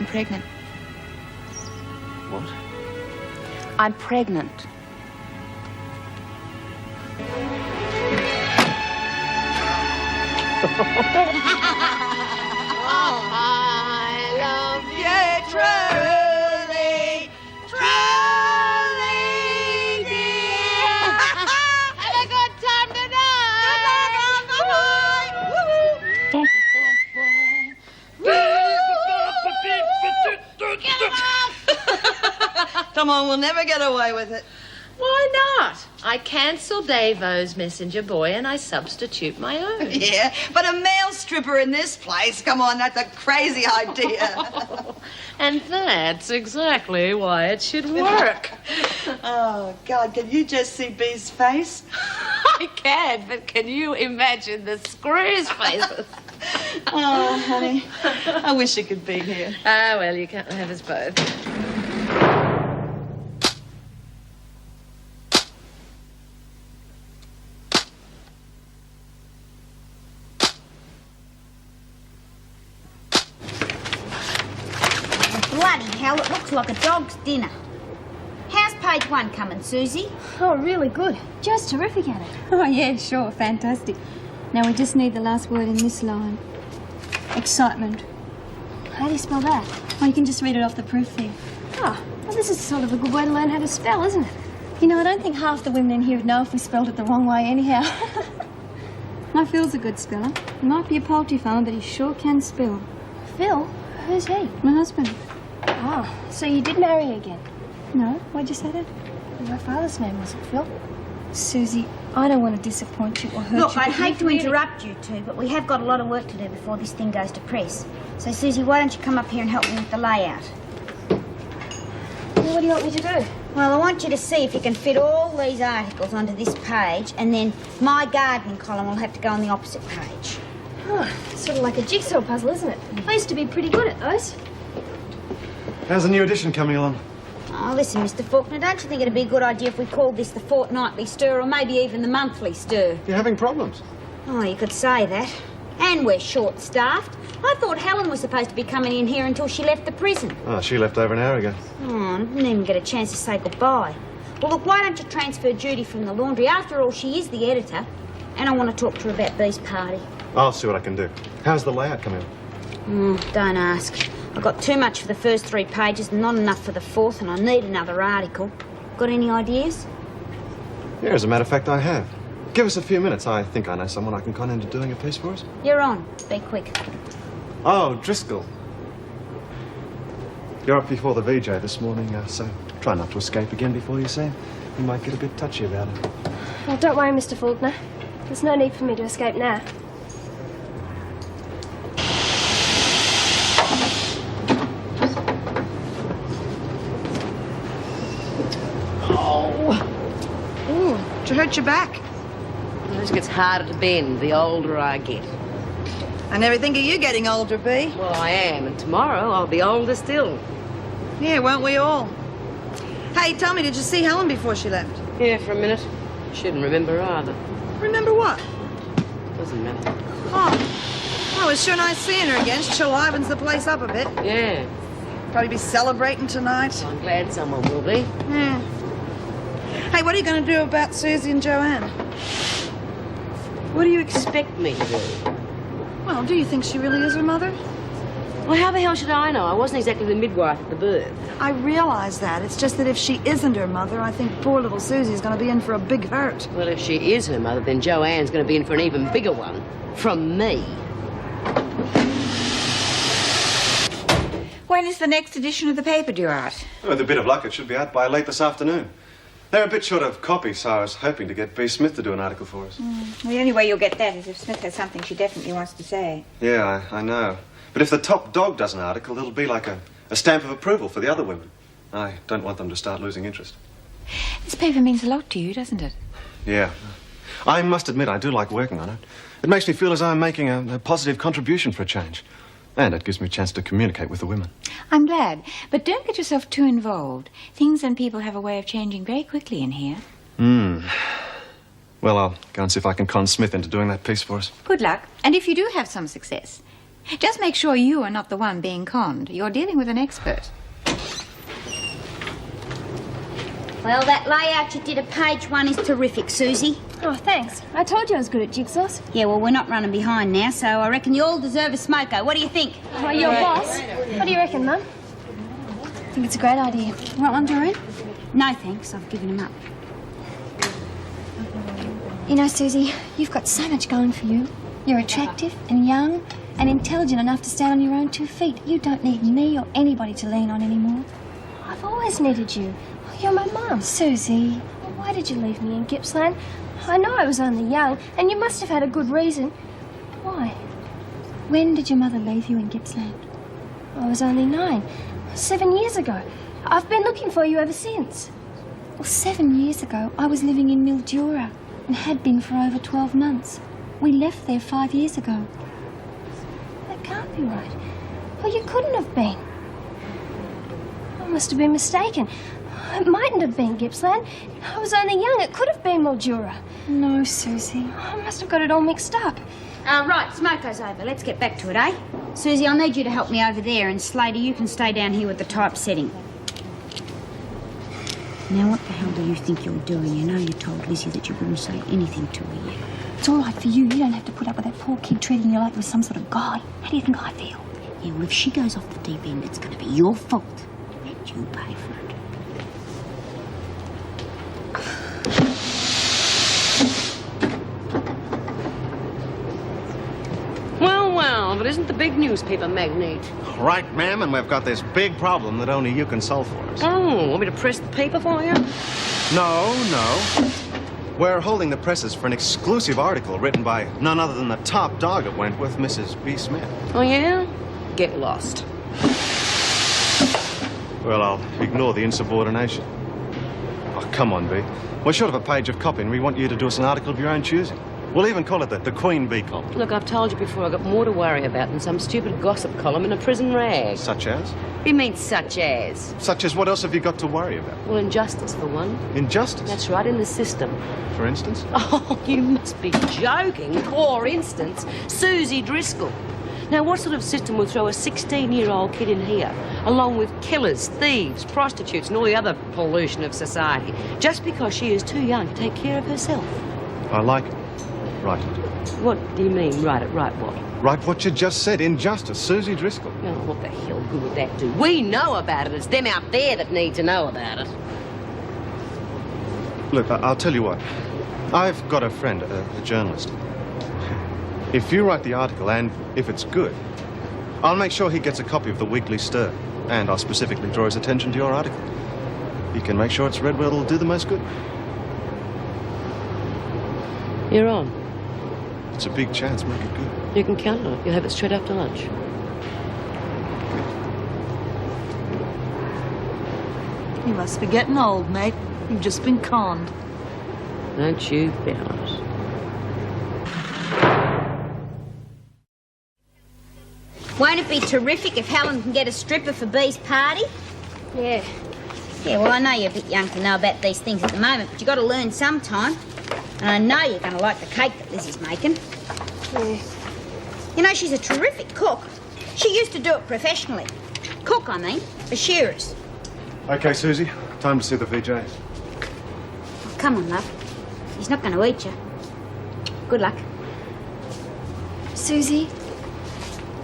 I'm pregnant. What? I'm pregnant. I love you truly, truly, dear. Have a good time tonight. Good night. Get him off. Come on, we'll never get away with it. Why not? I cancel Davo's messenger boy and I substitute my own. Yeah, but a male stripper in this place, come on, that's a crazy idea. And that's exactly why it should work. Oh, God, can you just see Bee's face? I can, but can you imagine the screws faces? Oh, honey, I wish you could be here. Ah, well, you can't have us both. Bloody hell, it looks like a dog's dinner. How's page 1 coming, Susie? Oh, really good. Jo's terrific at it. Oh, yeah, sure. Fantastic. Now we just need the last word in this line. Excitement. How do you spell that? Oh, you can just read it off the proof there. Oh, well, this is sort of a good way to learn how to spell, isn't it? You know, I don't think half the women in here would know if we spelled it the wrong way anyhow. Now, Phil's a good speller. He might be a poultry farmer, but he sure can spell. Phil? Who's he? My husband. Oh, so you did marry again? No? Why'd you say that? My father's name wasn't Phil. Susie, I don't want to disappoint you or hurt Look, you. I'd hate to interrupt you two, but we have got a lot of work to do before this thing goes to press. So, Susie, why don't you come up here and help me with the layout? Well, what do you want me to do? Well, I want you to see if you can fit all these articles onto this page, and then my gardening column will have to go on the opposite page. Oh, sort of like a jigsaw puzzle, isn't it? I used to be pretty good at those. How's the new edition coming along? Oh, listen, Mr. Faulkner, don't you think it'd be a good idea if we called this the Fortnightly Stir or maybe even the Monthly Stir? You're having problems. Oh, you could say that. And we're short-staffed. I thought Helen was supposed to be coming in here until she left the prison. Oh, she left over an hour ago. Oh, I didn't even get a chance to say goodbye. Well, look, why don't you transfer Judy from the laundry? After all, she is the editor. And I want to talk to her about Bee's party. I'll see what I can do. How's the layout coming along? Don't ask. I've got too much for the first 3 pages and not enough for the 4th, and I need another article. Got any ideas? Yeah, as a matter of fact, I have. Give us a few minutes. I think I know someone I can con into doing a piece for us. You're on. Be quick. Oh, Driscoll. You're up before the VJ this morning, so try not to escape again before you see him. He might get a bit touchy about it. Well, don't worry, Mr. Faulkner. There's no need for me to escape now. Did you hurt your back? It just gets harder to bend the older I get. I never think of you getting older, Bee. Well, I am, and tomorrow I'll be older still. Yeah, won't we all? Hey, tell me, did you see Helen before she left? Yeah, for a minute. Shouldn't remember either. Remember what? Doesn't matter. Oh, it was sure nice seeing her again. She livens the place up a bit. Yeah. Probably be celebrating tonight. Well, I'm glad someone will be. Yeah. Hey, what are you going to do about Susie and Joanne? What do you expect me to do? Well, do you think she really is her mother? Well, how the hell should I know? I wasn't exactly the midwife at the birth. I realize that. It's just that if she isn't her mother, I think poor little Susie's going to be in for a big hurt. Well, if she is her mother, then Joanne's going to be in for an even bigger one. From me. When is the next edition of the paper due out? With a bit of luck, it should be out by late this afternoon. They're a bit short of copy, so I was hoping to get B. Smith to do an article for us. Well, the only way you'll get that is if Smith has something she definitely wants to say. Yeah, I know. But if the top dog does an article, it'll be like a stamp of approval for the other women. I don't want them to start losing interest. This paper means a lot to you, doesn't it? Yeah. I must admit, I do like working on it. It makes me feel as though I'm making a positive contribution for a change. And it gives me a chance to communicate with the women. I'm glad. But don't get yourself too involved. Things and people have a way of changing very quickly in here. Well, I'll go and see if I can con Smith into doing that piece for us. Good luck. And if you do have some success, Just make sure you are not the one being conned. You're dealing with an expert. Well, that layout you did at page 1 is terrific, Susie. Oh, thanks. I told you I was good at jigsaws. Yeah, well, we're not running behind now, so I reckon you all deserve a smoko. What do you think? Well, you're boss. What do you reckon, Mum? I think it's a great idea. Want one, Doreen? No, thanks. I've given him up. You know, Susie, you've got so much going for you. You're attractive and young and intelligent enough to stand on your own 2 feet. You don't need me or anybody to lean on anymore. I've always needed you. You're my mum. Susie. Why did you leave me in Gippsland? I know I was only young, and you must have had a good reason. Why? When did your mother leave you in Gippsland? I was only 9. 7 years ago. I've been looking for you ever since. Well, 7 years ago, I was living in Mildura and had been for over 12 months. We left there 5 years ago. That can't be right. Well, you couldn't have been. I must have been mistaken. It mightn't have been Gippsland. I was only young. It could have been Mildura. No, Susie. I must have got it all mixed up. Right, smoko's over. Let's get back to it, eh? Susie, I'll need you to help me over there, and Slater, you can stay down here with the typesetting. Now, what the hell do you think you're doing? You know you told Lizzie that you wouldn't say anything to her yet. It's all right for you. You don't have to put up with that poor kid treating you like you're some sort of guy. How do you think I feel? Yeah, well, if she goes off the deep end, it's going to be your fault. And you pay for it. Well, but isn't the big newspaper magnate? Right, ma'am, and we've got this big problem that only you can solve for us. Oh, want me to press the paper for you? No. We're holding the presses for an exclusive article written by none other than the top dog at Wentworth, Mrs. B. Smith. Oh, yeah? Get lost. Well, I'll ignore the insubordination. Oh, come on, B. We're short of a page of copy, and we want you to do us an article of your own choosing. We'll even call it the Queen Bee column. Look, I've told you before, I've got more to worry about than some stupid gossip column in a prison rag. Such as? You mean such as? Such as what else have you got to worry about? Well, injustice, for one. Injustice? That's right, in the system. For instance? Oh, you must be joking. For instance, Susie Driscoll. Now, what sort of system would throw a 16-year-old kid in here, along with killers, thieves, prostitutes, and all the other pollution of society, just because she is too young to take care of herself? I like it. Right. What do you mean, right it, right what? Right, what you just said. Injustice. Susie Driscoll. Oh, what the hell good would that do? We know about it. It's them out there that need to know about it. Look, I'll tell you what. I've got a friend, a journalist. If you write the article, and if it's good, I'll make sure he gets a copy of the Weekly Stir. And I'll specifically draw his attention to your article. He can make sure it's read where it'll do the most good. You're on. It's a big chance. Make it good. You can count on it. You'll have it straight after lunch. You must be getting old, mate. You've just been conned. Don't you bet on it. Won't it be terrific if Helen can get a stripper for Bee's party? Yeah. Yeah, well, I know you're a bit young to know about these things at the moment, but you've got to learn sometime. And I know you're going to like the cake that Lizzie's making. Yeah. You know, she's a terrific cook. She used to do it professionally. Cook, I mean, for shearers. Okay, Susie. Time to see the VJs. Oh, come on, love. He's not going to eat you. Good luck. Susie,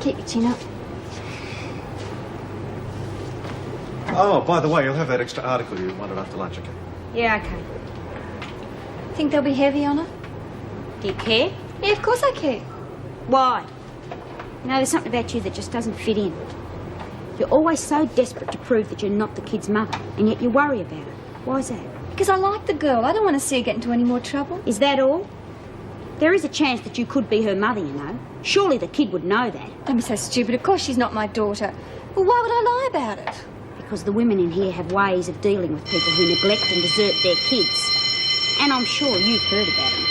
keep your chin up. Oh, by the way, you'll have that extra article you wanted after lunch, okay? Yeah, okay. Think they'll be heavy on her? Do you care? Yeah, of course I care. Why? You know, there's something about you that just doesn't fit in. You're always so desperate to prove that you're not the kid's mother, and yet you worry about it. Why is that? Because I like the girl. I don't want to see her get into any more trouble. Is that all? There is a chance that you could be her mother, you know. Surely the kid would know that. Don't be so stupid. Of course she's not my daughter. Well, why would I lie about it? Because the women in here have ways of dealing with people who neglect and desert their kids. And I'm sure you've heard about them.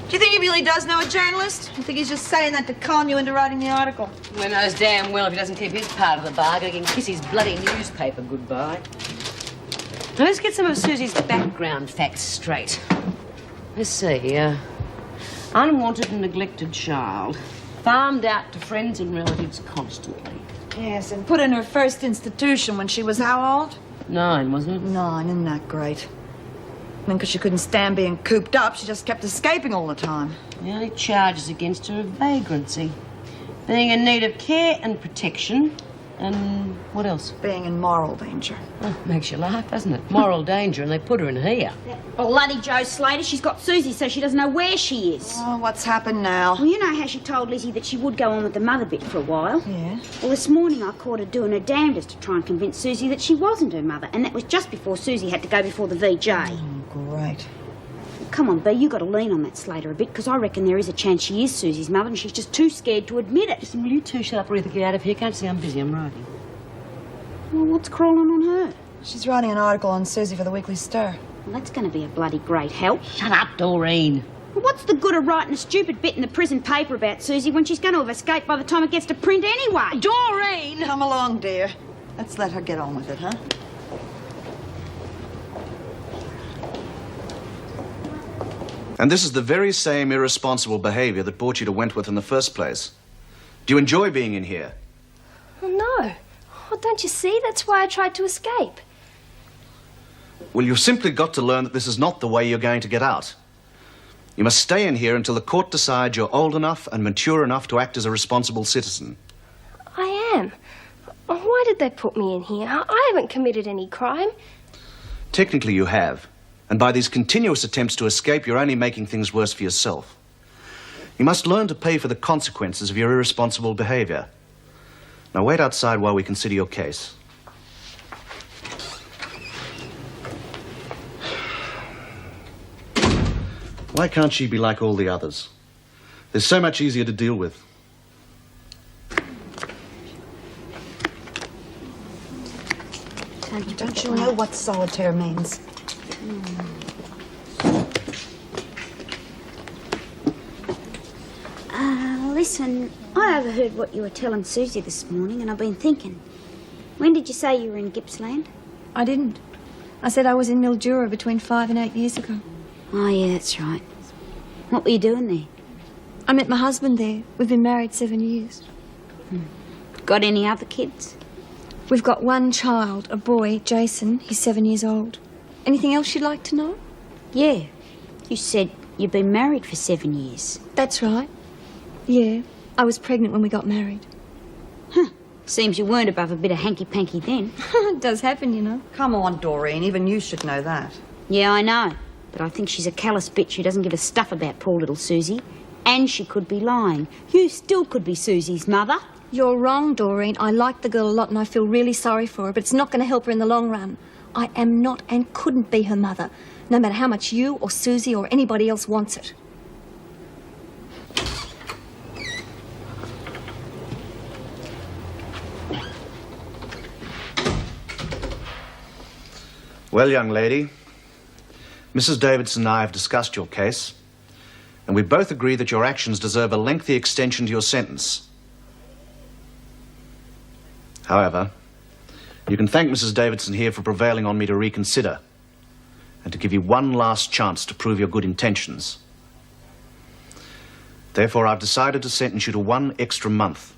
Do you think he really does know a journalist? I think he's just saying that to con you into writing the article. He knows damn well if he doesn't keep his part of the bargain, he can kiss his bloody newspaper goodbye. Now, let's get some of Susie's background facts straight. Let's see, unwanted and neglected child. Farmed out to friends and relatives constantly. Yes, and put in her first institution when she was how old? 9, wasn't it? 9, isn't that great? And because she couldn't stand being cooped up, she just kept escaping all the time. The only charges against her are vagrancy, being in need of care and protection, and what else? Being in moral danger. Oh, makes you laugh, doesn't it? Moral danger, and they put her in here. Bloody Joe Slater, she's got Susie so she doesn't know where she is. Oh, what's happened now? Well, you know how she told Lizzie that she would go on with the mother bit for a while? Yeah. Well, this morning I caught her doing her damnedest to try and convince Susie that she wasn't her mother, and that was just before Susie had to go before the VJ. Oh, great. Come on, B, you got to lean on that Slater a bit, because I reckon there is a chance she is Susie's mother and she's just too scared to admit it. Listen, will you two shut up or either get out of here? Can't you see I'm busy, I'm writing. Well, what's crawling on her? She's writing an article on Susie for the Weekly Star. Well, that's going to be a bloody great help. Shut up, Doreen. Well, what's the good of writing a stupid bit in the prison paper about Susie when she's going to have escaped by the time it gets to print anyway? Doreen! Come along, dear. Let's let her get on with it, huh? And this is the very same irresponsible behaviour that brought you to Wentworth in the first place. Do you enjoy being in here? Oh, no. Oh, don't you see? That's why I tried to escape. Well, you've simply got to learn that this is not the way you're going to get out. You must stay in here until the court decides you're old enough and mature enough to act as a responsible citizen. I am. Oh, why did they put me in here? I haven't committed any crime. Technically, you have. And by these continuous attempts to escape, you're only making things worse for yourself. You must learn to pay for the consequences of your irresponsible behaviour. Now, wait outside while we consider your case. Why can't she be like all the others? They're so much easier to deal with. Don't you know what solitaire means? Listen, I overheard what you were telling Susie this morning, and I've been thinking. When did you say you were in Gippsland? I didn't. I said I was in Mildura between 5 and 8 years ago. Oh, yeah, that's right. What were you doing there? I met my husband there. We've been married 7 years. Got any other kids? We've got one child, a boy, Jason. He's 7 years old. Anything else you'd like to know? Yeah. You said you've been married for 7 years. That's right. Yeah, I was pregnant when we got married. Huh. Seems you weren't above a bit of hanky-panky then. It does happen, you know. Come on, Doreen. Even you should know that. Yeah, I know. But I think she's a callous bitch who doesn't give a stuff about poor little Susie. And she could be lying. You still could be Susie's mother. You're wrong, Doreen. I like the girl a lot and I feel really sorry for her, but it's not going to help her in the long run. I am not and couldn't be her mother, no matter how much you or Susie or anybody else wants it. Well, young lady, Mrs. Davidson and I have discussed your case, and we both agree that your actions deserve a lengthy extension to your sentence. However, you can thank Mrs. Davidson here for prevailing on me to reconsider and to give you one last chance to prove your good intentions. Therefore, I've decided to sentence you to 1 extra month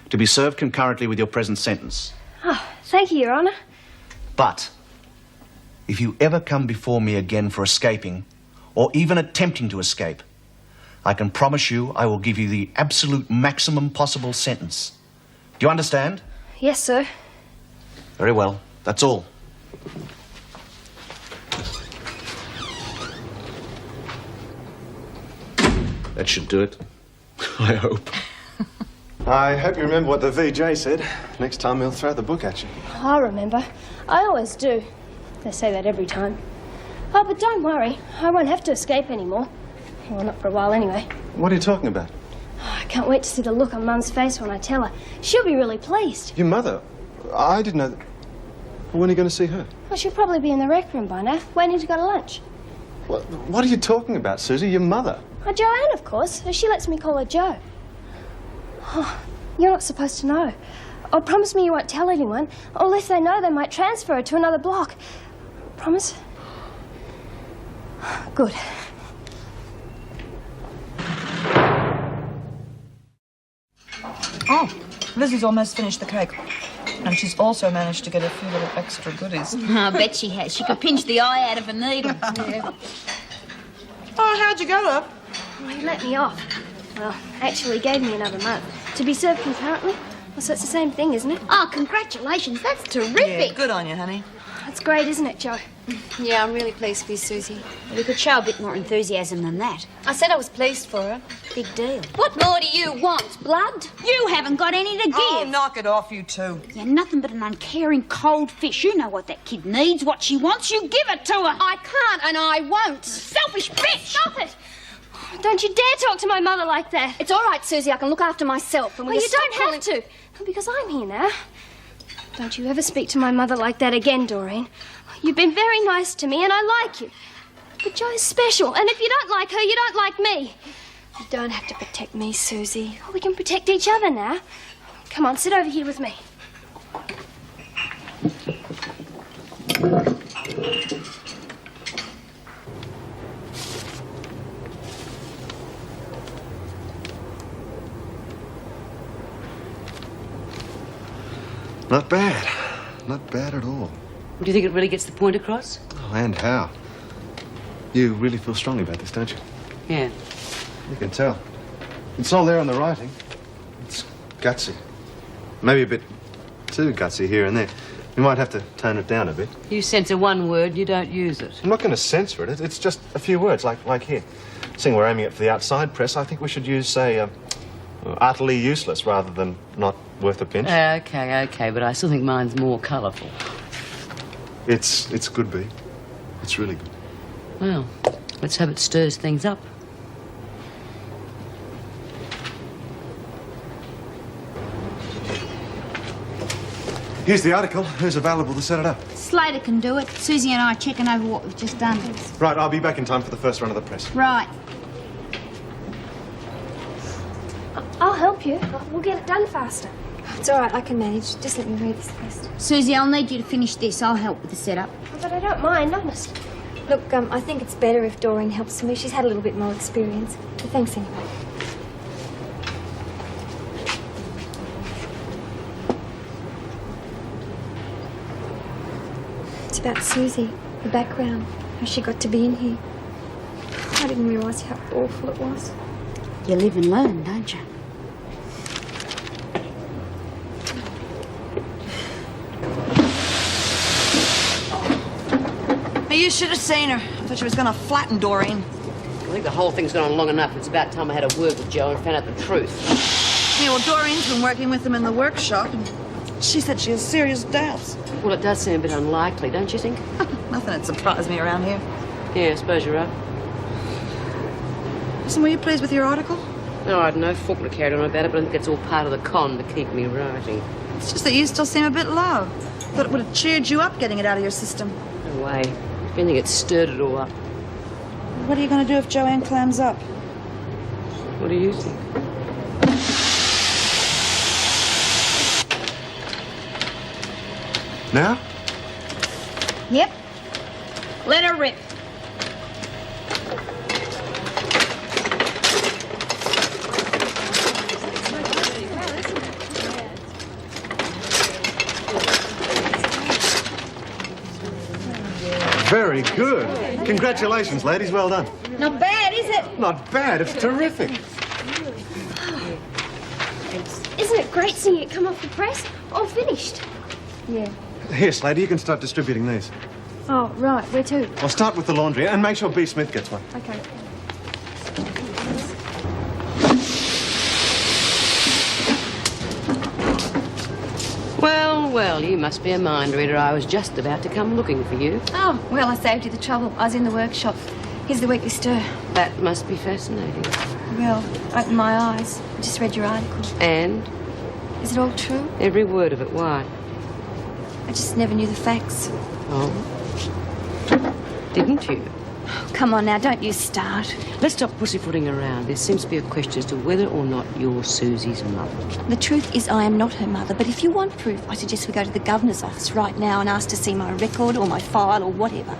to be served concurrently with your present sentence. Oh, thank you, Your Honour. But if you ever come before me again for escaping, or even attempting to escape, I can promise you I will give you the absolute maximum possible sentence. Do you understand? Yes, sir. Very well. That's all. That should do it. I hope. I hope you remember what the VJ said. Next time he'll throw the book at you. I remember. I always do. They say that every time. Oh, but don't worry. I won't have to escape anymore. Well, not for a while anyway. What are you talking about? Oh, I can't wait to see the look on Mum's face when I tell her. She'll be really pleased. Your mother? I didn't know that. When are you going to see her? Well, she'll probably be in the rec room by now, waiting to go to lunch. What are you talking about, Susie? Your mother? Oh, Joanne, of course. She lets me call her Jo. Oh, you're not supposed to know. Oh, promise me you won't tell anyone. Or if they know, they might transfer her to another block. Promise? Good. Oh, Lizzie's almost finished the cake. And she's also managed to get a few little extra goodies. I bet she has. She could pinch the eye out of a needle. Oh, how'd you go, love? Well, he let me off. Well, actually, he gave me another month. To be served concurrently? Well, so it's the same thing, isn't it? Oh, congratulations. That's terrific. Yeah, good on you, honey. That's great, isn't it, Joe? Yeah, I'm really pleased for you, Susie. We could show a bit more enthusiasm than that. I said I was pleased for her. Big deal. What more do you want, blood? You haven't got any to give. Oh, knock it off, you two. You're nothing but an uncaring cold fish. You know what that kid needs, what she wants. You give it to her. I can't and I won't. Selfish bitch. Stop it! Don't you dare talk to my mother like that. It's all right, Susie. I can look after myself. And Well, you don't have to. Because I'm here now. Don't you ever speak to my mother like that again, Doreen. You've been very nice to me and I like you. But Joe's special, and if you don't like her, you don't like me. You don't have to protect me, Susie. We can protect each other now. Come on, sit over here with me. Not bad. Not bad at all. Do you think it really gets the point across? Oh, and how? You really feel strongly about this, don't you? Yeah. You can tell. It's all there in the writing. It's gutsy. Maybe a bit too gutsy here and there. You might have to tone it down a bit. You censor one word, you don't use it. I'm not going to censor it. It's just a few words, like here. Seeing we're aiming it for the outside press, I think we should use, say, utterly useless rather than not worth a pinch. Okay, but I still think mine's more colourful. It's good, B. It's really good. Well, let's hope it stirs things up. Here's the article. Who's available to set it up? Slater can do it. Susie and I are checking over what we've just done. Right, I'll be back in time for the first run of the press. Right. I'll help you. We'll get it done faster. It's all right, I can manage. Just let me read this first. Susie, I'll need you to finish this. I'll help with the setup. But I don't mind, honest. Look, I think it's better if Doreen helps me. She's had a little bit more experience. But thanks anyway. It's about Susie, the background, how she got to be in here. I didn't realise how awful it was. You live and learn, don't you? You should have seen her. I thought she was going to flatten Doreen. I think the whole thing's gone on long enough. It's about time I had a word with Joe and found out the truth. Yeah, well, Doreen's been working with them in the workshop, and she said she has serious doubts. Well, it does seem a bit unlikely, don't you think? Nothing would surprise me around here. Yeah, I suppose you're right. Listen, were you pleased with your article? No, I don't know. Faulkner carried on about it, but I think it's all part of the con to keep me writing. It's just that you still seem a bit low. Thought it would have cheered you up getting it out of your system. No way. If anything, it stirred it all up. What are you going to do if Joanne clams up? What do you think? Now? Yep. Let her rip. Very good. Congratulations, ladies. Well done. Not bad, is it? Not bad. It's terrific. Isn't it great seeing it come off the press? All finished. Yeah. Here, Slater, you can start distributing these. Oh, right. Where to? I'll start with the laundry and make sure B. Smith gets one. Okay. Well, you must be a mind reader. I was just about to come looking for you. Oh, well, I saved you the trouble. I was in the workshop. Here's the Weekly Stir. That must be fascinating. Well, open my eyes. I just read your article. And? Is it all true? Every word of it. Why? I just never knew the facts. Oh. Didn't you? Oh, come on now, don't you start. Let's stop pussyfooting around. There seems to be a question as to whether or not you're Susie's mother. The truth is I am not her mother, but if you want proof, I suggest we go to the governor's office right now and ask to see my record or my file or whatever.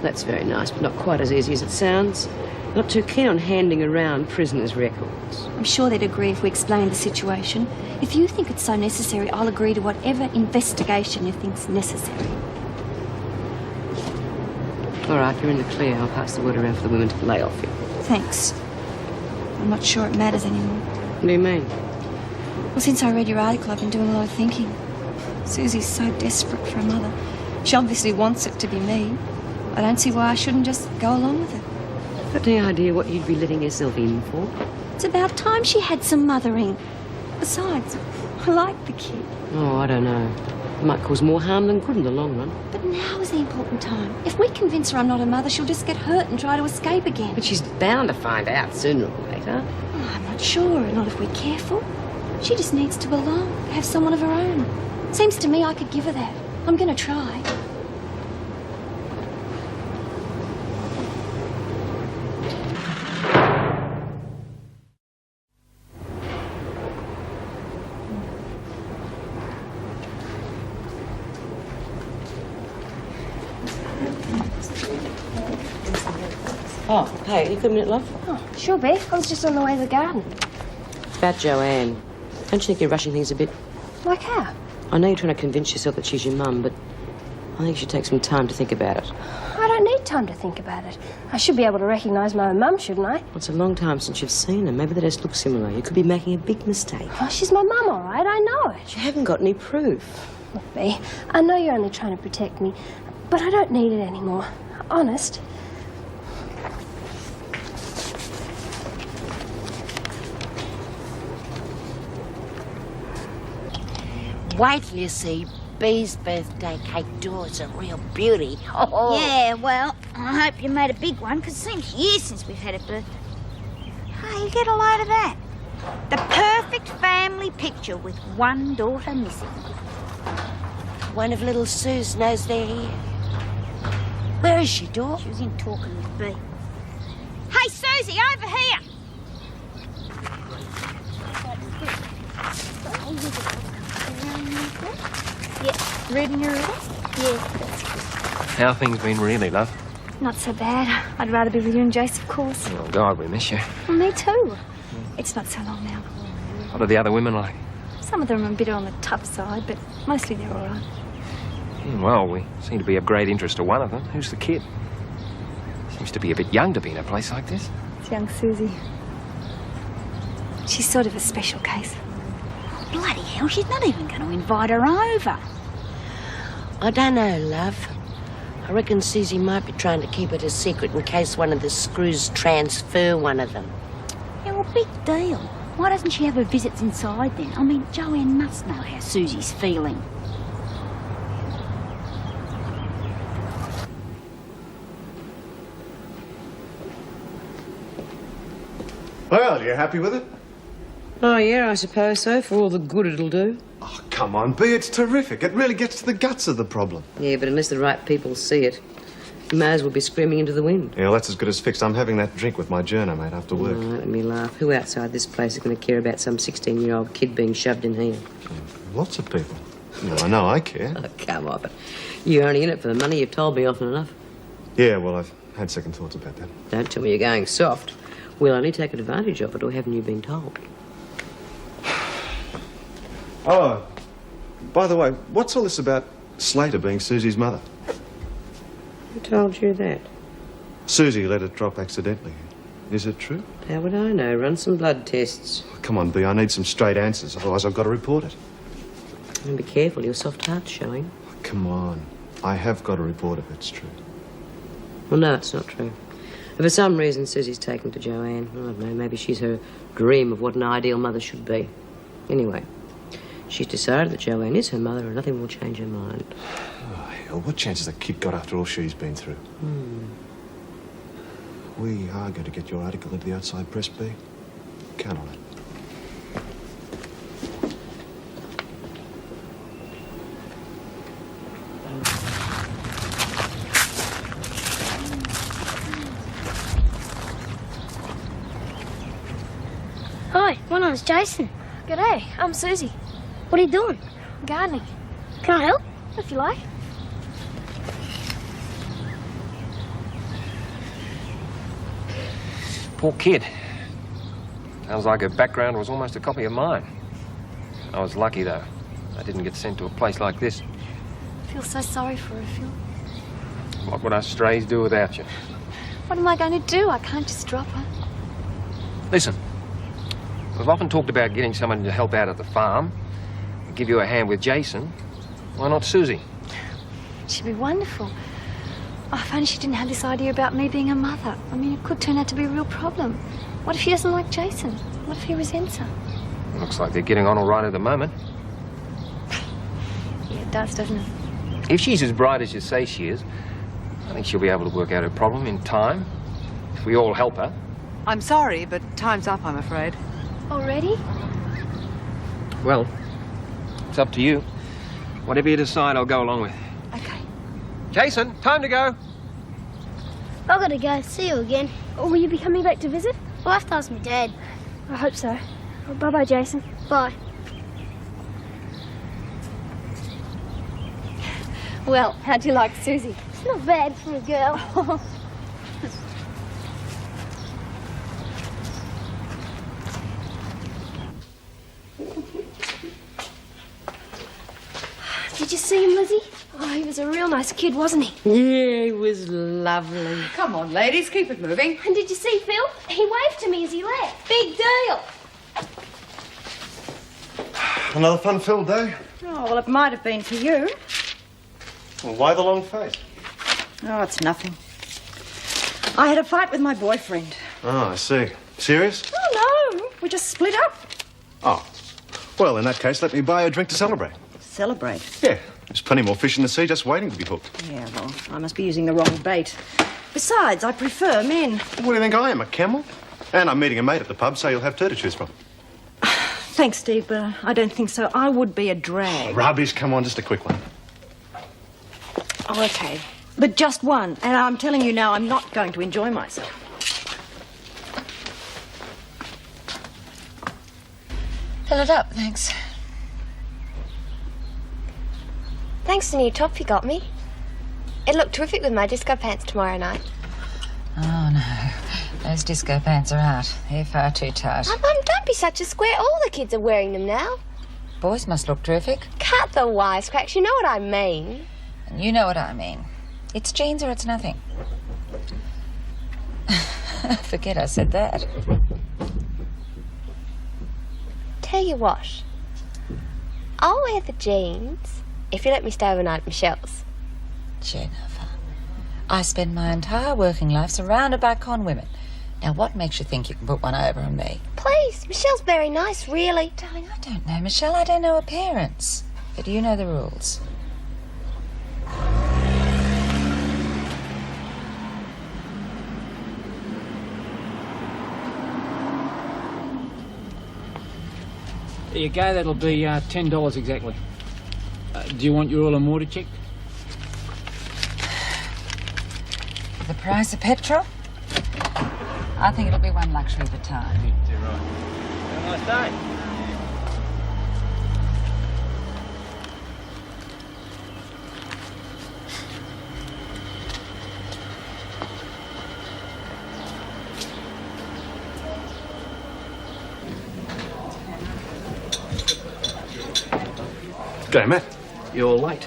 That's very nice, but not quite as easy as it sounds. Not too keen on handing around prisoners' records. I'm sure they'd agree if we explained the situation. If you think it's so necessary, I'll agree to whatever investigation you think's necessary. All right, you're in the clear. I'll pass the word around for the women to lay off you. Thanks. I'm not sure it matters anymore. What do you mean? Well, since I read your article, I've been doing a lot of thinking. Susie's so desperate for a mother. She obviously wants it to be me. I don't see why I shouldn't just go along with it. Got any idea what you'd be letting yourself in for? It's about time she had some mothering. Besides, I like the kid. Oh, I don't know. It might cause more harm than good in the long run. But now is the important time. If we convince her I'm not her mother, she'll just get hurt and try to escape again. But she's bound to find out sooner or later. Oh, I'm not sure, not if we're careful. She just needs to belong, have someone of her own. Seems to me I could give her that. I'm going to try. Oh, hey, you got a minute, love? Oh, sure, Beck. I was just on the way to the garden. About Joanne. Don't you think you're rushing things a bit? Like how? I know you're trying to convince yourself that she's your mum, but I think you should take some time to think about it. I don't need time to think about it. I should be able to recognise my own mum, shouldn't I? It's a long time since you've seen her. Maybe they just look similar. You could be making a big mistake. Oh, she's my mum, all right. I know it. You haven't got any proof. Look, Bea, I know you're only trying to protect me, but I don't need it anymore. Honest. Wait till you see Bee's birthday cake do. It's a real beauty. Oh. Yeah, well, I hope you made a big one, because it seems years since we've had a birthday. Hey, get a load of that. The perfect family picture with one daughter missing. One of little Sue's knows they're here. Where is she, Dor? She was in talking with Bea. Hey, Susie, over here! Yeah, reading your riddle? Yeah. How things been really, love? Not so bad. I'd rather be with you and Jace, of course. Oh, God, we miss you. Well, me too. It's not so long now. What are the other women like? Some of them are a bit on the tough side, but mostly they're all right. Well, we seem to be of great interest to one of them. Who's the kid? Seems to be a bit young to be in a place like this. It's young Susie. She's sort of a special case. Bloody hell, she's not even going to invite her over. I don't know, love. I reckon Susie might be trying to keep it a secret in case one of the screws transfer one of them. Yeah, well, big deal. Why doesn't she have her visits inside then? I mean, Joanne must know how Susie's feeling. Well, you happy with it? Oh, yeah, I suppose so, for all the good it'll do. Oh, come on, Bea, it's terrific. It really gets to the guts of the problem. Yeah, but unless the right people see it, you may as well be screaming into the wind. Yeah, well, that's as good as fixed. I'm having that drink with my journo, mate, after work. Oh, let me laugh. Who outside this place is going to care about some 16-year-old kid being shoved in here? Lots of people. No, I know I care. Oh, come on, but you're only in it for the money. You've told me often enough. Yeah, well, I've had second thoughts about that. Don't tell me you're going soft. We'll only take advantage of it, or haven't you been told? Oh, by the way, what's all this about Slater being Susie's mother? Who told you that? Susie let it drop accidentally. Is it true? How would I know? Run some blood tests. Come on, Bea, I need some straight answers, otherwise I've got to report it. And be careful, your soft heart's showing. Come on. I have got to report if it's true. Well, no, it's not true. For some reason, Susie's taken to Joanne. I don't know, maybe she's her dream of what an ideal mother should be. Anyway, she's decided that Joanne is her mother and nothing will change her mind. Oh, hell, what chance has that kid got after all she's been through? We are going to get your article into the outside press, Bea. Count on it. Hi, my name's Jason. G'day, I'm Susie. What are you doing? Gardening. Can I help? If you like. Poor kid. Sounds like her background was almost a copy of mine. I was lucky, though. I didn't get sent to a place like this. I feel so sorry for her, Phil. What would us strays do without you? What am I going to do? I can't just drop her. Listen, we've often talked about getting someone to help out at the farm, give you a hand with Jason. Why not Susie? She'd be wonderful. Oh, if only she didn't have this idea about me being a mother. I mean, it could turn out to be a real problem. What if he doesn't like Jason? What if he resents her? Looks like they're getting on all right at the moment. Yeah, it does, doesn't it? If she's as bright as you say she is, I think she'll be able to work out her problem in time. If we all help her. I'm sorry, but time's up, I'm afraid. Already? Well, it's up to you. Whatever you decide, I'll go along with. Okay. Jason, time to go. I've got to go. See you again. Or will you be coming back to visit? I'll have to ask my dad. I hope so. Well, bye-bye, Jason. Bye. Well, how'd you like Susie? It's not bad for a girl. Did you see him, Lizzie? Oh, he was a real nice kid, wasn't he? Yeah, he was lovely. Come on, ladies, keep it moving. And did you see Phil? He waved to me as he left. Big deal. Another fun-filled day? Oh, well, it might have been for you. Well, why the long face? Oh, it's nothing. I had a fight with my boyfriend. Oh, I see. Serious? Oh, no. We just split up. Oh. Well, in that case, let me buy you a drink to celebrate. Celebrate? Yeah. There's plenty more fish in the sea just waiting to be hooked. Yeah, well, I must be using the wrong bait. Besides, I prefer men. What do you think I am, a camel? And I'm meeting a mate at the pub, so you'll have two to choose from. Thanks, Steve, but I don't think so. I would be a drag. Rubbish. Come on, just a quick one. Oh, okay. But just one. And I'm telling you now, I'm not going to enjoy myself. Fill it up, thanks. Thanks to the new top you got me. It looked terrific with my disco pants tomorrow night. Oh, no. Those disco pants are out. They're far too tight. Oh, Mum, don't be such a square. All the kids are wearing them now. Boys must look terrific. Cut the wisecracks. You know what I mean. And you know what I mean. It's jeans or it's nothing. Forget I said that. Tell you what. I'll wear the jeans if you let me stay overnight at Michelle's. Jennifer, I spend my entire working life surrounded by con women. Now, what makes you think you can put one over on me? Please, Michelle's very nice, really. Darling, I don't know Michelle. I don't know her parents. But you know the rules. There you go, that'll be $10 exactly. Do you want your oil and water checked? For the price of petrol? I think it'll be one luxury at a time. Yeah, right. Have a nice day. G'day, Matt. You're late.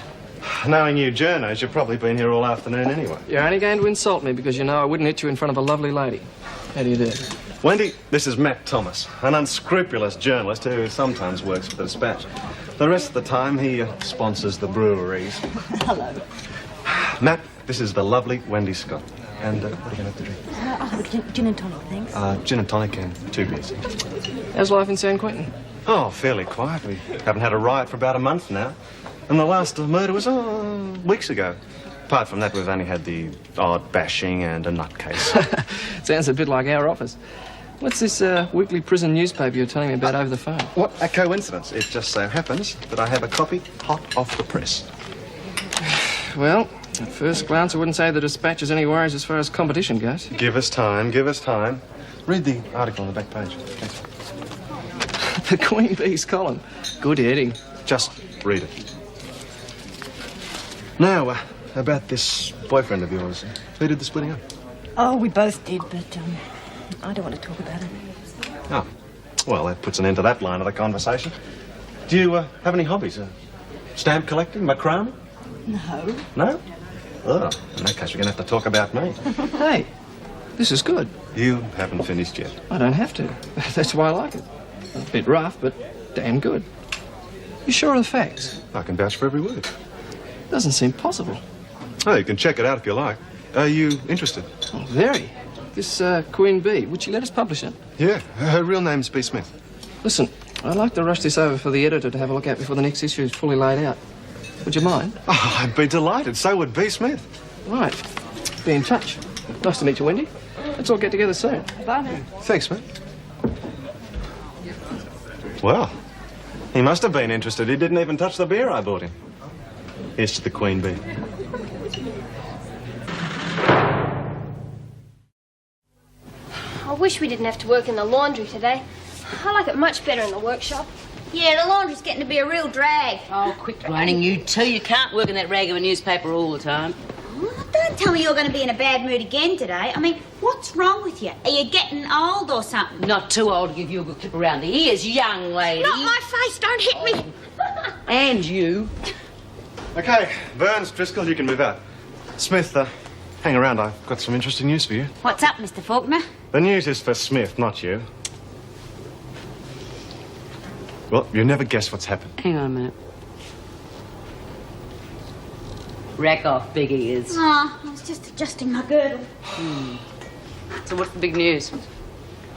Knowing you journos, you've probably been here all afternoon anyway. You're only going to insult me because you know I wouldn't hit you in front of a lovely lady. How do you do? Wendy, this is Matt Thomas, an unscrupulous journalist who sometimes works for the Dispatch. The rest of the time, he sponsors the breweries. Hello. Matt, this is the lovely Wendy Scott. And what are you going to have to drink? I'll have a gin and tonic, thanks. Gin and tonic and 2 beers. How's life in San Quentin? Oh, fairly quiet. We haven't had a riot for about a month now. And the last murder was, weeks ago. Apart from that, we've only had the odd bashing and a nutcase. Sounds a bit like our office. What's this weekly prison newspaper you're telling me about over the phone? What a coincidence. It just so happens that I have a copy hot off the press. Well, at first glance, I wouldn't say the Dispatch has any worries as far as competition goes. Give us time, give us time. Read the article on the back page. Thanks. The Queen Bee's column. Good heading. Just read it. Now, about this boyfriend of yours. Who did the splitting up? Oh, we both did, but I don't want to talk about it. Oh, well, that puts an end to that line of the conversation. Do you have any hobbies? Stamp collecting, macrame? No. No? Oh, in that case, we're going to have to talk about me. Hey, this is good. You haven't finished yet. I don't have to. That's why I like it. A bit rough, but damn good. You sure of the facts? I can vouch for every word. Doesn't seem possible. Oh, you can check it out if you like. Are you interested? Oh, very. This Queen Bee, would she let us publish it? Yeah, her real name's B. Smith. Listen, I'd like to rush this over for the editor to have a look at before the next issue is fully laid out. Would you mind? Oh, I'd be delighted. So would B. Smith. Right. Be in touch. Nice to meet you, Wendy. Let's all get together soon. Bye, man. Thanks, mate. Well, he must have been interested. He didn't even touch the beer I bought him. Here's to the Queen Bee. I wish we didn't have to work in the laundry today. I like it much better in the workshop. Yeah, the laundry's getting to be a real drag. Oh, quit groaning, you two. You can't work in that rag of a newspaper all the time. Oh, don't tell me you're going to be in a bad mood again today. I mean, what's wrong with you? Are you getting old or something? Not too old to give you a good clip around the ears, young lady. Not my face, don't hit me. And you. Okay, Burns, Driscoll, you can move out. Smith, hang around. I've got some interesting news for you. What's up, Mr. Faulkner? The news is for Smith, not you. Well, you never guess what's happened. Hang on a minute. Rack off, big ears. Oh, I was just adjusting my girdle. So what's the big news?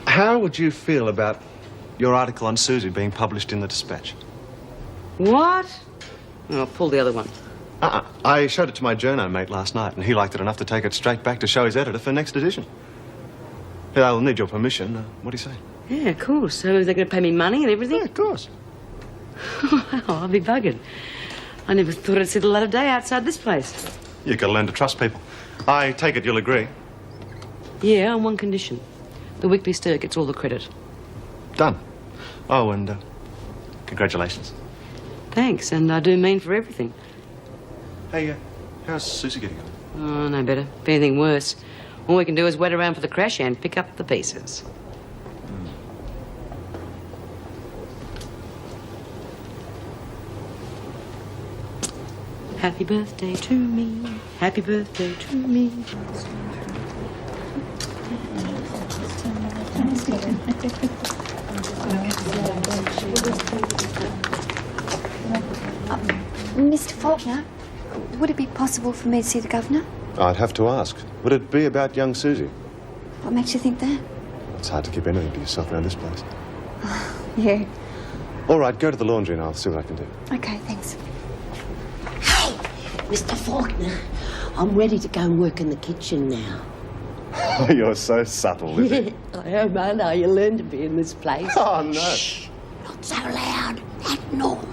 How would you feel about your article on Susie being published in the Dispatch? What? Oh, I'll pull the other one. I showed it to my journo mate last night, and he liked it enough to take it straight back to show his editor for next edition. Yeah, I'll need your permission. What do you say? Yeah, of course. So they're going to pay me money and everything? Yeah, of course. Well, I'll be buggered. I never thought I'd see the light of day outside this place. You've got to learn to trust people. I take it you'll agree. Yeah, on one condition. The Weekly Stir gets all the credit. Done. Oh, and congratulations. Thanks, and I do mean for everything. Hey, how's Susie getting on? Oh, no better. If anything worse, all we can do is wait around for the crash and pick up the pieces. Happy birthday to me. Happy birthday to me. Mr. Faulkner, would it be possible for me to see the governor? I'd have to ask. Would it be about young Susie? What makes you think that? It's hard to keep anything to yourself around this place. Yeah. All right, go to the laundry and I'll see what I can do. Okay, thanks. Mr. Faulkner, I'm ready to go and work in the kitchen now. Oh, you're so subtle, Lizzie. I know. You learn to be in this place. Oh, no. Shh. Not so loud. Act normal.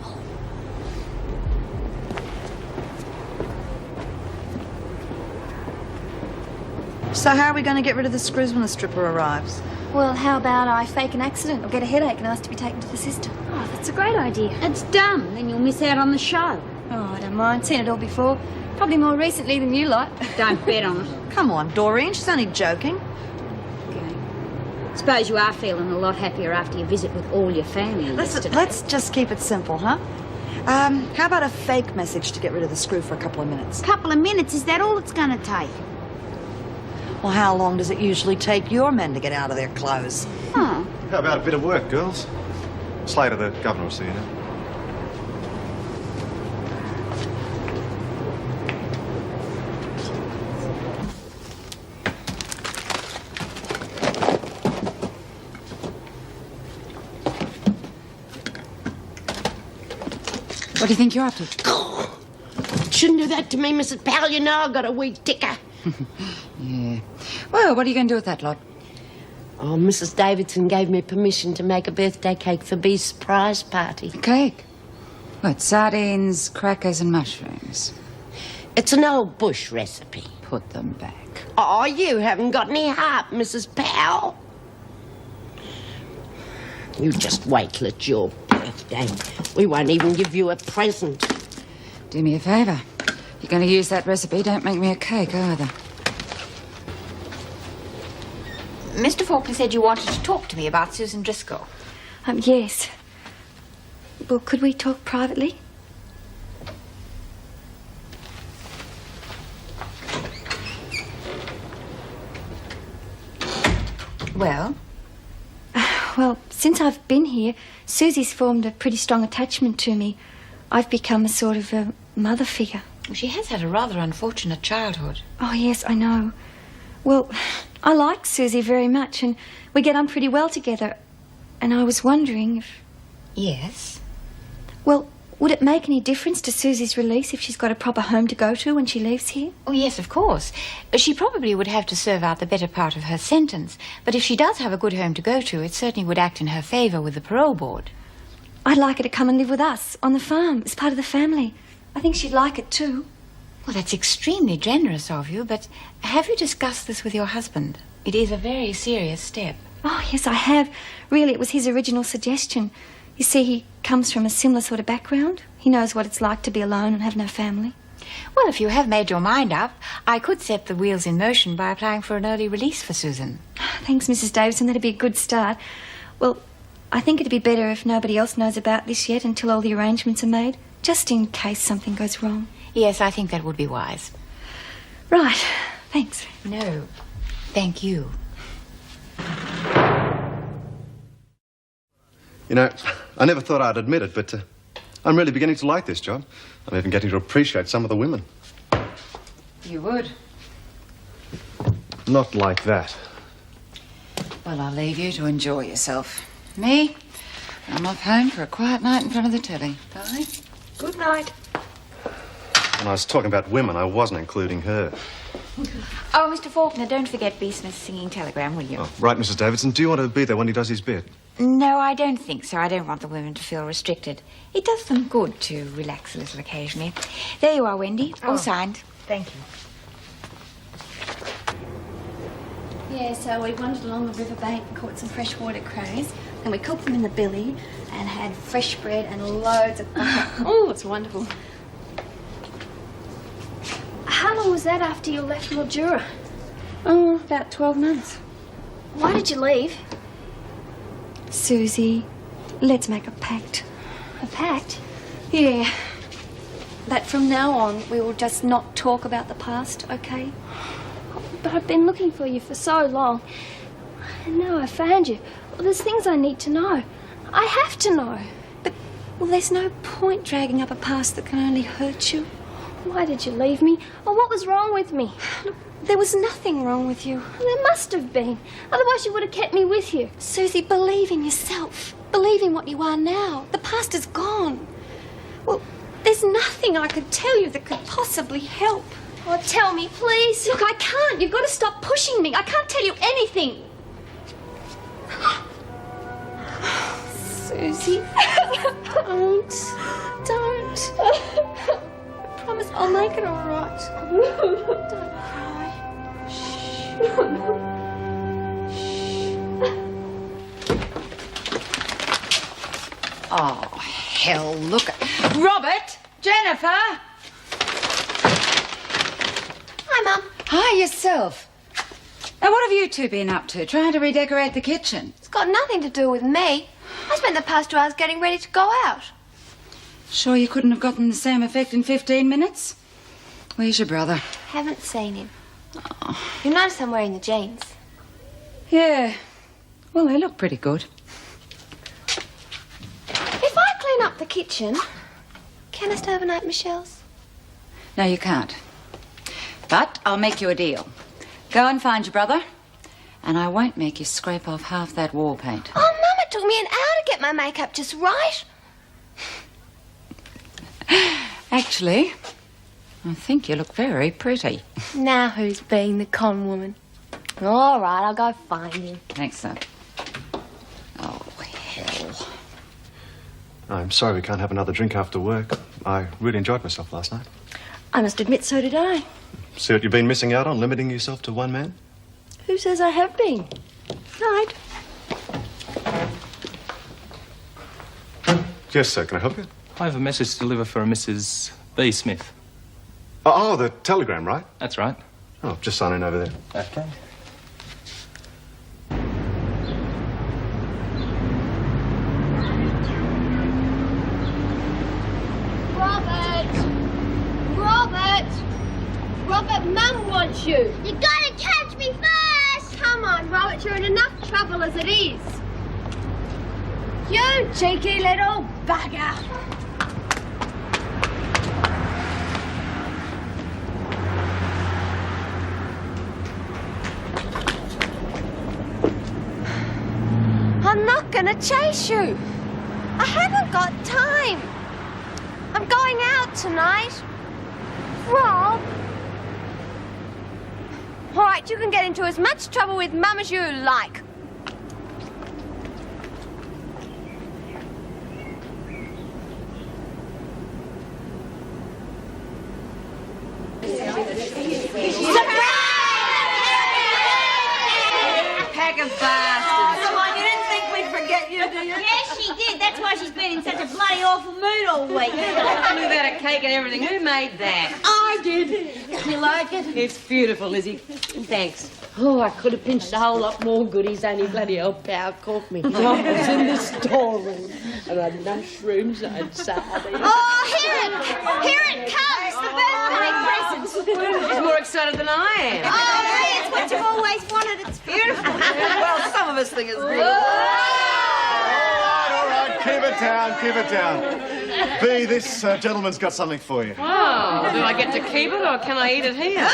So how are we going to get rid of the screws when the stripper arrives? Well, how about I fake an accident or get a headache and ask to be taken to the sister? Oh, that's a great idea. It's dumb. Then you'll miss out on the show. Oh, I don't mind. Seen it all before. Probably more recently than you lot. Don't bet on it. Come on, Doreen. She's only joking. Suppose you are feeling a lot happier after your visit with all your family yesterday. Let's just keep it simple, huh? How about a fake message to get rid of the screw for a couple of minutes? Couple of minutes, is that all it's going to take? Well, how long does it usually take your men to get out of their clothes? Oh. How about a bit of work, girls? Slater, the governor, will see you now. What do you think you're up to? Shouldn't do that to me, Mrs. Powell. You know I've got a weak ticker. Yeah. Well, what are you going to do with that lot? Oh, Mrs. Davidson gave me permission to make a birthday cake for Bee's surprise party. A cake? What, sardines, crackers and mushrooms? It's an old bush recipe. Put them back. Oh, you haven't got any heart, Mrs. Powell. You just wait till it's your birthday. We won't even give you a present. Do me a favour. You're going to use that recipe, don't make me a cake either. Mr. Faulkner said you wanted to talk to me about Susan Driscoll. Yes. Well, could we talk privately? Well? Well, since I've been here, Susie's formed a pretty strong attachment to me. I've become a sort of a mother figure. Well, she has had a rather unfortunate childhood. Oh, yes, I know. Well, I like Susie very much, and we get on pretty well together. And I was wondering if... Yes? Well, would it make any difference to Susie's release if she's got a proper home to go to when she leaves here? Oh, yes, of course. She probably would have to serve out the better part of her sentence. But if she does have a good home to go to, it certainly would act in her favour with the parole board. I'd like her to come and live with us on the farm as part of the family. I think she'd like it too. Well, that's extremely generous of you, but have you discussed this with your husband? It is a very serious step. Oh, yes, I have. Really, it was his original suggestion. You see, he comes from a similar sort of background. He knows what it's like to be alone and have no family. Well, if you have made your mind up, I could set the wheels in motion by applying for an early release for Susan. Thanks, Mrs. Davison. That'd be a good start. Well, I think it'd be better if nobody else knows about this yet until all the arrangements are made, just in case something goes wrong. Yes, I think that would be wise. Right. Thanks. No. Thank you. You know, I never thought I'd admit it, but I'm really beginning to like this job. I'm even getting to appreciate some of the women. You would. Not like that. Well, I'll leave you to enjoy yourself. Me? I'm off home for a quiet night in front of the telly. Bye. Good night. When I was talking about women, I wasn't including her. Oh, Mr. Faulkner, don't forget B. Smith's singing telegram, will you? Oh, right, Mrs. Davidson. Do you want to be there when he does his bit? No, I don't think so. I don't want the women to feel restricted. It does them good to relax a little occasionally. There you are, Wendy. All signed. Thank you. Yeah, so we wandered along the riverbank and caught some freshwater crows, and we cooked them in the billy and had fresh bread and loads of butter. Oh, it's wonderful. How long was that after you left Mildura? Oh, about 12 months. Why did you leave? Susie, let's make a pact. A pact? Yeah. That from now on, we will just not talk about the past, okay? But I've been looking for you for so long. And now I found you. Well, there's things I need to know. I have to know. But, well, there's no point dragging up a past that can only hurt you. Why did you leave me? Or what was wrong with me? Look, there was nothing wrong with you. There must have been. Otherwise you would have kept me with you. Susie, believe in yourself. Believe in what you are now. The past is gone. Well, there's nothing I could tell you that could possibly help. Oh, tell me, please. Look, I can't. You've got to stop pushing me. I can't tell you anything. Susie. Don't. I promise I'll make it all right. Don't cry. Shh. Oh, hell, look at... Robert! Jennifer! Hi, Mum. Hi, yourself. Now, what have you two been up to? Trying to redecorate the kitchen? It's got nothing to do with me. I spent the past 2 hours getting ready to go out. Sure you couldn't have gotten the same effect in 15 minutes? Where's your brother? Haven't seen him. Oh. You'll notice I'm wearing the jeans. Yeah. Well, they look pretty good. If I clean up the kitchen, can I stay overnight at Michelle's? No, you can't. But I'll make you a deal. Go and find your brother, and I won't make you scrape off half that wall paint. Oh, Mum, it took me an hour to get my makeup just right. Actually, I think you look very pretty. Now who's being the con woman? All right, I'll go find him. Thanks, sir. Oh, hell. I'm sorry we can't have another drink after work. I really enjoyed myself last night. I must admit, so did I. See what you've been missing out on, limiting yourself to one man? Who says I have been? Night. Yes, sir. Can I help you? I have a message to deliver for a Mrs. B. Smith. Oh, the telegram, right? That's right. Oh, just sign in over there. Okay. Robert, Mum wants you. You gotta catch me first. Come on, Robert, you're in enough trouble as it is. You cheeky little bugger. I'm not gonna chase you. I haven't got time. I'm going out tonight. Rob. All right, you can get into as much trouble with Mum as you like. Pack of bastards. Come on, you didn't think we'd forget you, do you? Yes, she did. That's why she's been in such a bloody awful mood all week. We've had a cake and everything. Who made that? I did. You like it? It's beautiful, Lizzie. Thanks. Oh, I could have pinched a whole lot more goodies, only bloody old pal caught me. I was in the storeroom and I had mushrooms, I had sardines. Oh, here it comes, the birthday present. She's more excited than I am. Oh, Ray, it's what you've always wanted. It's beautiful. Well, some of us think it's beautiful. All right, keep it down, keep it down. B, this gentleman's got something for you. Oh, do I get to keep it or can I eat it here?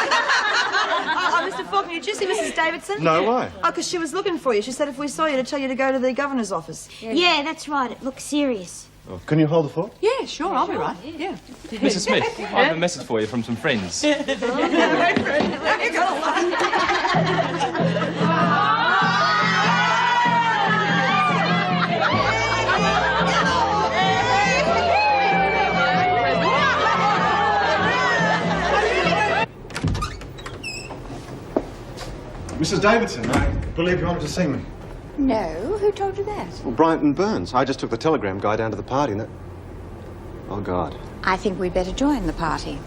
Mr. Faulkner, did you see Mrs. Davidson? No, why? Oh, because she was looking for you. She said if we saw you to tell you to go to the governor's office. Yeah, that's right. It looks serious. Oh, can you hold the fort? Yeah, sure, I'll be right. Yeah. Mrs. Smith, I have a message for you from some friends. Mrs. Davidson, I believe you wanted to see me. No, who told you that? Well, Brighton Burns. I just took the telegram guy down to the party and that... Oh, God. I think we'd better join the party.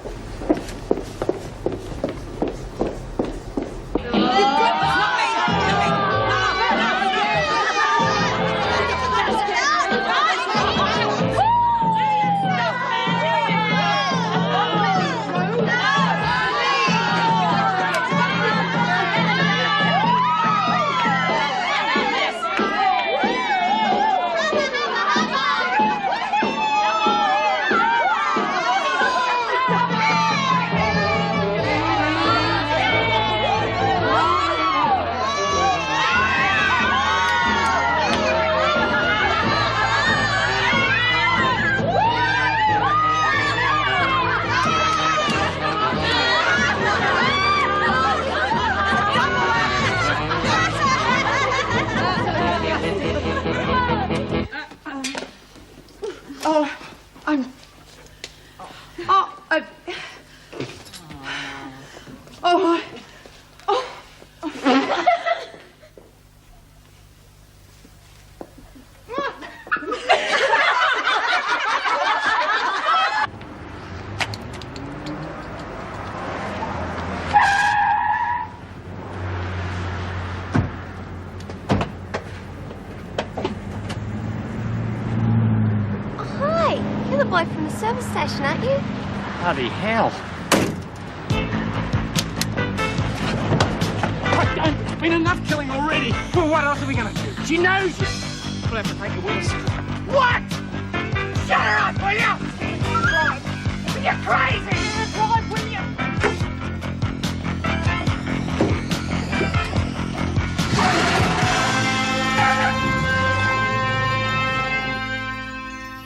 Boy from the service station, aren't you? Bloody hell. It's been enough killing already. Well, what else are we going to do? She knows you. We'll have to take her with us. What? Shut her up, will you? You're crazy. Drive, will you?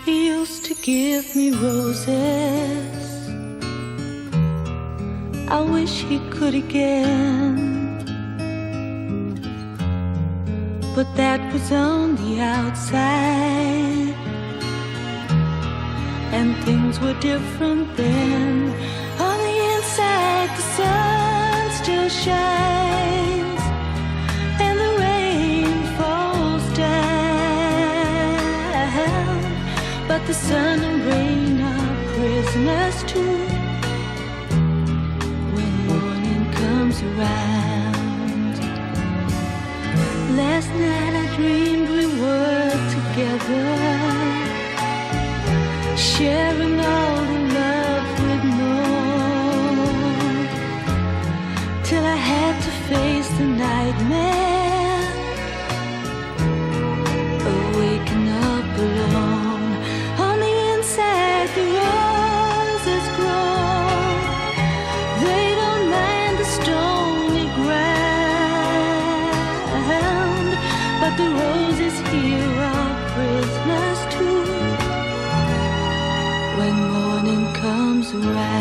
He used to give me roses. I wish he could again. But that was on the outside, and things were different then. On the inside, the sun still shines, and the rain falls down. But The sun and rain are prisoners too. When morning comes around, last night I dreamed we were together, sharing all the love we'd known, till I had to face the nightmare, waking up alone. On the inside the roses grow, they don't mind the stony ground, but the roses here are prisoners too. When morning comes around,